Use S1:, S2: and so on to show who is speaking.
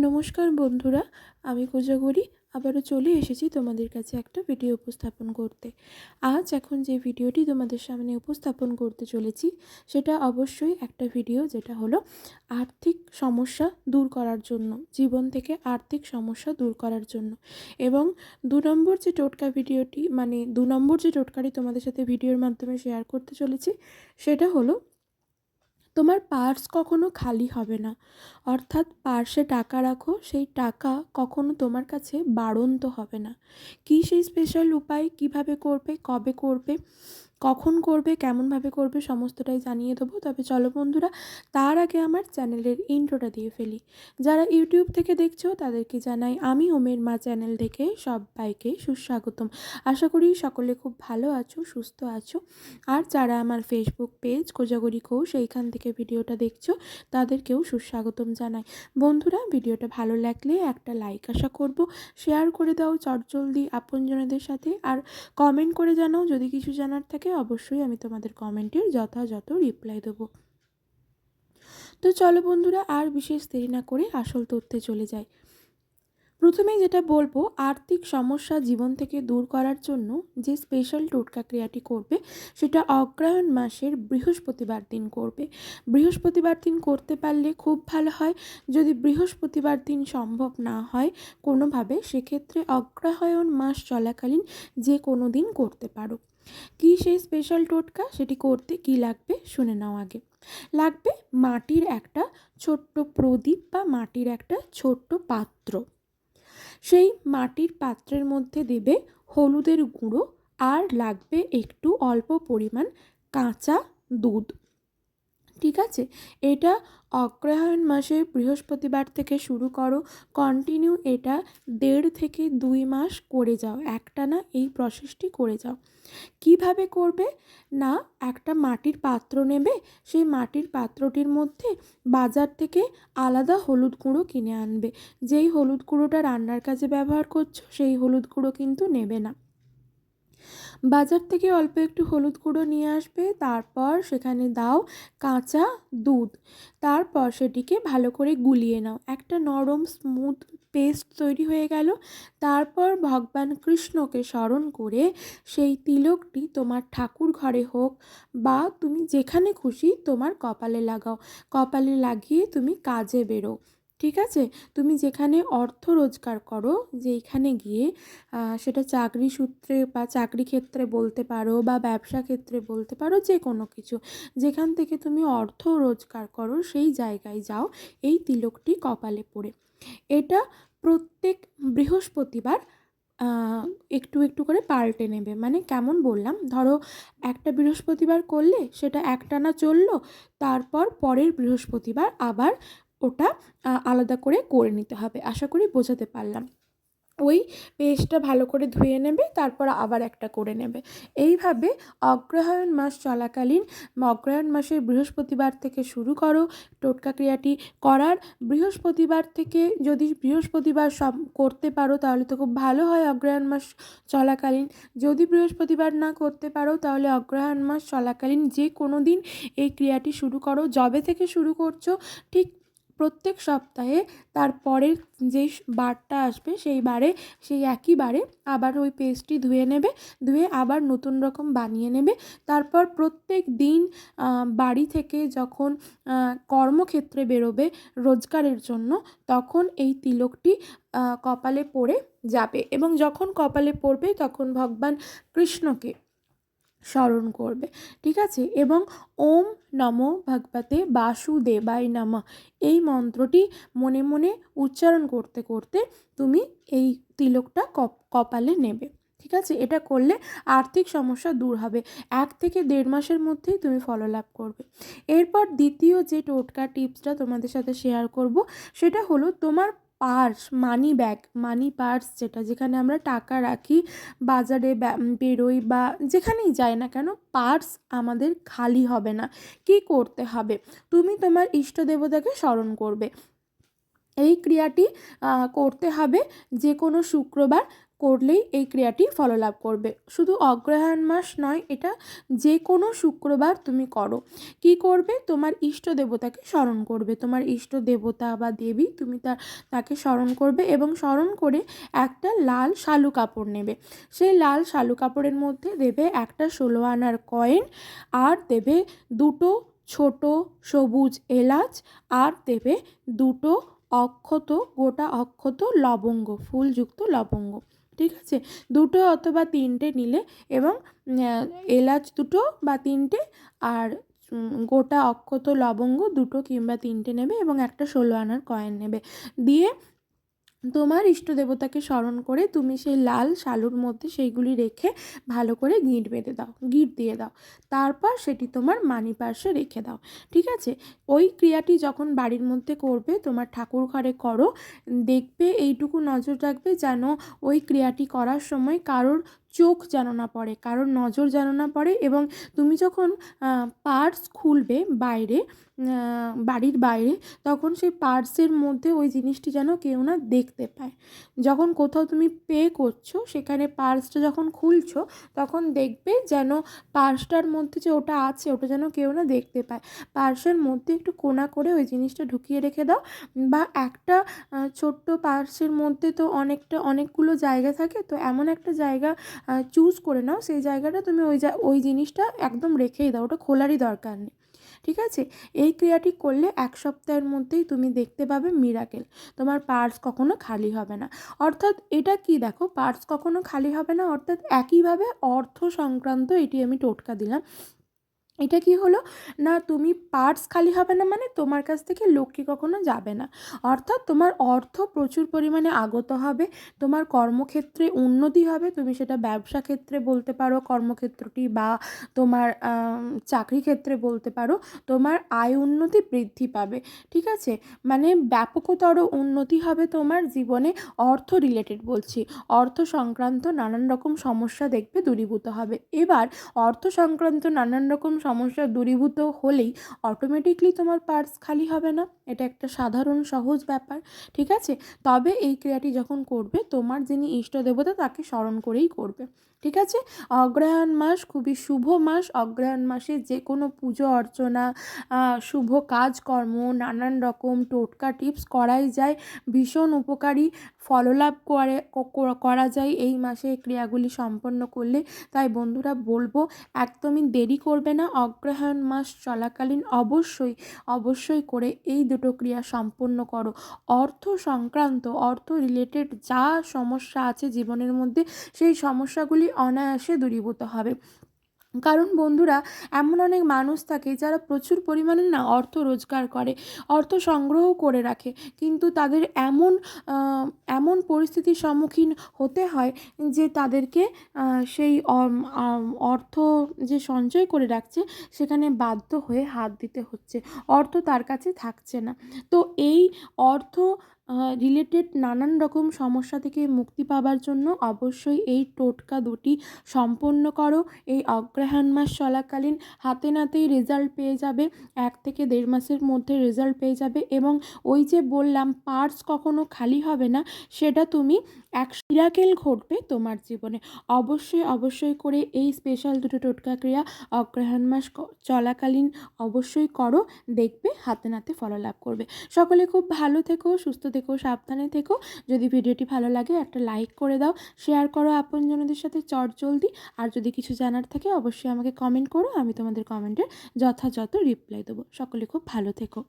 S1: নমস্কার বন্ধুরা, আমি কোজাগরি আবারও চলে এসেছি তোমাদের কাছে একটা ভিডিও উপস্থাপন করতে। আজ এখন যে ভিডিওটি তোমাদের সামনে উপস্থাপন করতে চলেছি সেটা অবশ্যই একটা ভিডিও, যেটা হলো আর্থিক সমস্যা দূর করার জন্য, জীবন থেকে আর্থিক সমস্যা দূর করার জন্য। এবং 2 নম্বর যে টোটকা ভিডিওটি, মানে 2 নম্বর যে টোটকাটি তোমাদের সাথে ভিডিওর মাধ্যমে শেয়ার করতে চলেছি সেটা হলো, তোমার পার্স কখনো খালি হবে না। অর্থাৎ পার্সে টাকা রাখো, সেই টাকা কখনো তোমার কাছে বাড়ন্ত হবে না। কী সেই স্পেশাল উপায়, কিভাবে করবে, কবে করবে, কখন করবে, কেমনভাবে করবে, সমস্তটাই জানিয়ে দেবো। তবে চলো বন্ধুরা, তার আগে আমার চ্যানেলের ইন্ট্রোটা দিয়ে ফেলি। যারা ইউটিউব থেকে দেখছো তাদেরকে জানাই আমি ওমের মা চ্যানেল থেকে সবাইকে সুস্বাগতম। আশা করি সকলে খুব ভালো আছো, সুস্থ আছো। আর যারা আমার ফেসবুক পেজ কোজাগরি কোষ, সেইখান থেকে ভিডিওটা দেখছো, তাদেরকেও সুস্বাগতম জানাই। বন্ধুরা, ভিডিওটা ভালো লাগলে একটা লাইক আশা করব, শেয়ার করে দাও চটজলদি আপনজনদের সাথে, আর কমেন্ট করে জানাও যদি কিছু জানার থাকে। অবশ্যই আমি তোমাদের কমেন্টের যথাযথ রিপ্লাই দেবো। তো চলো বন্ধুরা, আর বিশেষ দেরি না করে আসল তথ্যে চলে যাই। প্রথমেই যেটা বলবো, আর্থিক সমস্যা জীবন থেকে দূর করার জন্য যে স্পেশাল টোটকা ক্রিয়াটি করবে সেটা অগ্রহায়ণ মাসের বৃহস্পতিবার দিন করবে। বৃহস্পতিবার দিন করতে পারলে খুব ভালো হয়। যদি বৃহস্পতিবার দিন সম্ভব না হয় কোনোভাবে, সেক্ষেত্রে অগ্রহায়ণ মাস চলাকালীন যে কোনো দিন করতে পারো। কি সেই স্পেশাল টোটকা, সেটি করতে কি লাগবে শুনে নাও আগে। লাগবে মাটির একটা ছোট্ট প্রদীপ বা মাটির একটা ছোট্ট পাত্র। সেই মাটির পাত্রের মধ্যে দেবে হলুদের গুঁড়ো, আর লাগবে একটু অল্প পরিমাণ কাঁচা দুধ। ঠিক আছে, এটা অগ্রহায়ণ মাসের বৃহস্পতিবার থেকে শুরু করো। কন্টিনিউ এটা 1.5 থেকে 2 মাস করে যাও, একটানা এই প্রসেসটি করে যাও। কিভাবে করবে না, একটা মাটির পাত্র নেবে, সেই মাটির পাত্রটির মধ্যে বাজার থেকে আলাদা হলুদ গুঁড়ো কিনে আনবে। যেই হলুদ গুঁড়োটা রান্নার কাজে ব্যবহার করছো সেই হলুদ গুঁড়ো কিন্তু নেবে না। বাজার থেকে অল্প একটু হলুদ গুঁড়ো নিয়ে আসবে, তারপর সেখানে দাও কাঁচা দুধ। তারপর সেটিকে ভালো করে গুলিয়ে নাও, একটা নরম স্মুথ পেস্ট তৈরি হয়ে গেল। তারপর ভগবান কৃষ্ণকে স্মরণ করে সেই তিলকটি তোমার ঠাকুর ঘরে হোক বা তুমি যেখানে খুশি তোমার কপালে লাগাও। কপালে লাগিয়ে তুমি কাজে বেরো। ঠিক আছে, তুমি যেখানে অর্থ রোজগার করো, যেখানে গিয়ে সেটা চাকরি সূত্রে বা চাকরি ক্ষেত্রে বলতে পারো বা ব্যবসা ক্ষেত্রে বলতে পারো, যে কোনো কিছু যেখান থেকে তুমি অর্থ রোজগার করো সেই জায়গায় যাও এই তিলকটি কপালে পড়ে। এটা প্রত্যেক বৃহস্পতিবার একটু একটু করে পাল্টে নেবে। মানে কেমন বললাম, ধরো একটা বৃহস্পতিবার করলে সেটা একটানা চললো, তারপর পরের বৃহস্পতিবার আবার ওটা আলাদা করে করে নিতে হবে। আশা করি বোঝাতে পারলাম। ওই পেস্টটা ভালো করে ধুয়ে নেবে, তারপর আবার একটা করে নেবে। এইভাবে অগ্রহায়ণ মাস চলাকালীন অগ্রহায়ণ মাসের বৃহস্পতিবার থেকে শুরু করো টোটকা ক্রিয়াটি করার। বৃহস্পতিবার থেকে যদি বৃহস্পতিবার সব করতে পারো তাহলে তো খুব ভালো হয় অগ্রহায়ণ মাস চলাকালীন। যদি বৃহস্পতিবার না করতে পারো তাহলে অগ্রহায়ণ মাস চলাকালীন যে কোনো দিন এই ক্রিয়াটি শুরু করো। যবে থেকে শুরু করছো ঠিক প্রত্যেক সপ্তাহে তার পরের যে বারটা আসবে সেই বারে, সেই একই বারে আবার ওই পেস্টটি ধুয়ে নেবে, ধুয়ে আবার নতুন রকম বানিয়ে নেবে। তারপর প্রত্যেক দিন বাড়ি থেকে যখন কর্মক্ষেত্রে বেরোবে রোজগারের জন্য, তখন এই তিলকটি কপালে পড়ে যাবে। এবং যখন কপালে পড়বে তখন ভগবান কৃষ্ণকে স্মরণ করবে। ঠিক আছে, এবং ওম নমো ভগবতে বাসুদেবায় নমঃ এই মন্ত্রটি মনে মনে উচ্চারণ করতে করতে তুমি এই তিলকটা কপালে নেবে। ঠিক আছে, এটা করলে আর্থিক সমস্যা দূর হবে। 1 থেকে 1.5 মাসের মধ্যেই তুমি ফললাভ করবে। এরপর দ্বিতীয় যে টোটকা টিপসটা তোমাদের সাথে শেয়ার করব সেটা হলো, তোমার purse, money bag, money purse, যেখানে আমরা টাকা রাখি, বাজারে বেরোই বা যেখানেই যাই না কেন, পার্স আমাদের খালি হবে না। কি করতে হবে, তুমি তোমার ইষ্ট দেবতাকে স্মরণ করবে। এই ক্রিয়াটি করতে হবে যে কোনো শুক্রবার করলেই এই ক্রিয়াটি ফললাভ করবে। শুধু অগ্রহায়ণ মাস নয়, এটা যে কোনো শুক্রবার তুমি করো। কি করবে, তোমার ইষ্ট দেবতাকে স্মরণ করবে, তোমার ইষ্ট দেবতা বা দেবী তুমি তাকে স্মরণ করবে এবং স্মরণ করে একটা লাল শালু কাপড় নেবে। সেই লাল শালু কাপড়ের মধ্যে দেবে একটা 16 আনার কয়েন, আর দেবে দুটো ছোট সবুজ এলাচ, আর দেবে দুটো অক্ষত, গোটা অক্ষত লবঙ্গ, ফুলযুক্ত লবঙ্গ। ঠিক আছে, দুটো অথবা তিনটে নিলে, এবং এলাচ দুটো বা তিনটে, আর গোটা অক্ষত লবঙ্গ দুটো কিংবা তিনটে নেবে, এবং একটা 16 আনার কয়েন নেবে। দিয়ে তোমার ইষ্ট দেবতাকে স্মরণ করে তুমি সেই লাল শালুর মধ্যে সেইগুলি রেখে ভালো করে গিঁট বেঁধে দাও, গিঁট দিয়ে দাও। তারপর সেটি তোমার মানি পার্সে রেখে দাও। ঠিক আছে, ওই ক্রিয়াটি যখন বাড়ির মধ্যে করবে, তোমার ঠাকুর ঘরে করো, দেখবে এইটুকু নজর রাখবে যেন ওই ক্রিয়াটি করার সময় কারোর চোখ যেন না পড়ে, কারোর নজর যেন না পড়ে। এবং তুমি যখন পার্স খুলবে বাইরে, বাড়ির বাইরে, তখন সেই পার্সের মধ্যে ওই জিনিসটি যেন কেউ না দেখতে পায়। যখন কোথাও তুমি পে করছো, সেখানে পার্সটা যখন খুলছো, তখন দেখবে যেন পার্সটার মধ্যে যে ওটা আছে ওটা যেন কেউ না দেখতে পায়। পার্সের মধ্যে একটু কোণা করে ওই জিনিসটা ঢুকিয়ে রেখে দাও, বা একটা ছোট্ট পার্সের মধ্যে তো অনেকগুলো জায়গা থাকে, তো এমন একটা জায়গা চুজ করে নাও, সেই জায়গাটা তুমি ওই জিনিসটা একদম রেখেই দাও, ওটা খোলারই দরকার নেই। ঠিক আছে, এই ক্রিয়াটি করলে 1 সপ্তাহের মধ্যেই তুমি দেখতে পাবে মিরাকেল, তোমার পার্স কখনো খালি হবে না। অর্থাৎ এটা কি, দেখো, পার্স কখনো খালি হবে না, অর্থাৎ একইভাবে অর্থ সংক্রান্ত এটি আমি টোটকা দিলাম। এটা কি হলো না, তুমি পার্স খালি হবে না মানে তোমার কাছ থেকে লক্ষ্মী কখনো যাবে না, অর্থাৎ তোমার অর্থ প্রচুর পরিমাণে আগত হবে, তোমার কর্মক্ষেত্রে উন্নতি হবে, তুমি সেটা ব্যবসা ক্ষেত্রে বলতে পারো কর্মক্ষেত্রটি, বা তোমার চাকরি ক্ষেত্রে বলতে পারো, তোমার আয় উন্নতি বৃদ্ধি পাবে। ঠিক আছে, মানে ব্যাপকতর উন্নতি হবে তোমার জীবনে। অর্থ রিলেটেড বলছি, অর্থ সংক্রান্ত নানান রকম সমস্যা দেখবে দূরীভূত হবে। এবার অর্থ সংক্রান্ত নানান রকম সমস্যা দূরীভূত হলেই অটোমেটিকলি তোমার পার্স খালি হবে না, এটা একটা সাধারণ সহজ ব্যাপার। ঠিক আছে, তবে এই ক্রিয়াটি যখন করবে, তোমার যিনি ইষ্ট দেবতা তাকে স্মরণ করেই করবে। ঠিক আছে, অগ্রহায়ণ মাস খুবই শুভ মাস। অগ্রহায়ণ মাসে যে কোনো পুজো অর্চনা, শুভ কাজকর্ম, নানান রকম টোটকা টিপস করাই যায়, ভীষণ উপকারী, ফললাভ করা যায় এই মাসে ক্রিয়াগুলি সম্পন্ন করলে। তাই বন্ধুরা বলবো, একদমই দেরি করবে না, অগ্রহায়ণ মাস চলাকালীন অবশ্যই করে এই দুটো ক্রিয়া সম্পন্ন করো। অর্থ সংক্রান্ত, অর্থ রিলেটেড যা সমস্যা আছে জীবনের মধ্যে, সেই সমস্যাগুলি অনায়াসে দূরীভূত হবে। কারণ বন্ধুরা, এমন অনেক মানুষ থাকে যারা প্রচুর পরিমাণে না অর্থ রোজগার করে, অর্থ সংগ্রহ করে রাখে, কিন্তু তাদের এমন পরিস্থিতির সম্মুখীন হতে হয় যে তাদেরকে সেই অর্থ যে সঞ্চয় করে রাখছে সেখানে বাধ্য হয়ে হাত দিতে হচ্ছে, অর্থ তার কাছে থাকছে না। তো এই অর্থ রিলেটেড নানান রকম সমস্যা থেকে মুক্তি পাওয়ার জন্য অবশ্যই এই টোটকা দুটি সম্পন্ন করো। এই অগ্রহায়ণ মাস চলাকালীন হাতে নাতেই রেজাল্ট পেয়ে যাবে, 1 থেকে 1.5 মাসের মধ্যে রেজাল্ট পেয়ে যাবে। এবং ওই যে বললাম পার্স কখনো খালি হবে না, সেটা তুমি মিরাকেল ঘটবে তোমার জীবনে। অবশ্যই করে এই স্পেশাল দুটো টোটকা ক্রিয়া অগ্রহায়ণ মাস চলাকালীন অবশ্যই করো, দেখবে হাতে নাতে ফললাভ করবে। সকলে খুব ভালো থেকো, সুস্থ থেকো, সাবধানে থেকো। যদি ভিডিওটি ভালো লাগে একটা লাইক করে দাও, শেয়ার করো আপনজনদের সাথে চটজলদি। আর যদি কিছু জানার থাকে অবশ্যই আমাকে কমেন্ট করো, আমি তোমাদের কমেন্টের যথাযথ রিপ্লাই দেবো। সকলে খুব ভালো থেকো।